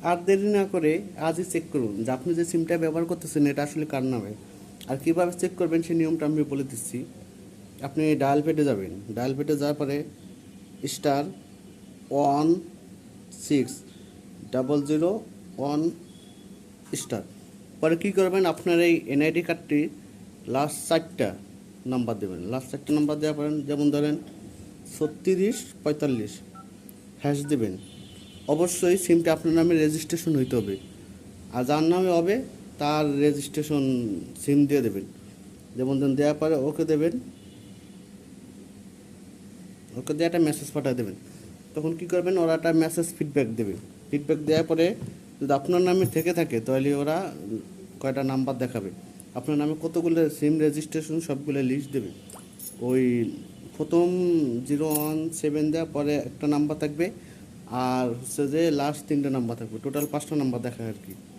আর দেরি না করে আজই চেক করুন যে আপনি যে সিমটা ব্যবহার করতেছেন এটা আসলে কার নামে। আর কীভাবে চেক করবেন সেই নিয়মটা আমি বলে দিচ্ছি। আপনি ডায়াল পেটে যাবেন, ডায়াল পেটে যাওয়ার পরে স্টার 1600 স্টার, পরে কী করবেন, আপনার এই এনআইডি কার্ডটি লাস্ট 4টা নাম্বার দেবেন। লাস্ট 4টা নাম্বার দেওয়া পারেন, যেমন ধরেন 3645 হ্যাশ দেবেন। অবশ্যই সিমটা আপনার নামে রেজিস্ট্রেশন হইতে হবে, আর যার নামে হবে তার রেজিস্ট্রেশন সিম দিয়ে দেবেন। যেমন ধরুন দেওয়ার পরে ওকে দেবেন, ওকে দিয়ে একটা মেসেজ পাঠিয়ে দেবেন। তখন কী করবেন, ওরা একটা মেসেজ ফিডব্যাক দেবে। ফিডব্যাক দেওয়ার পরে যদি আপনার নামে থেকে থাকে তাহলে ওরা কয়টা নাম্বার দেখাবে, আপনার নামে কতগুলো সিম রেজিস্ট্রেশন সবগুলো লিস্ট দেবে। ওই প্রথম 017 দেওয়ার পরে একটা নাম্বার থাকবে, আর হচ্ছে যে লাস্ট 3টা নাম্বার থাকবে, টোটাল 5টা নাম্বার দেখায় আর কি।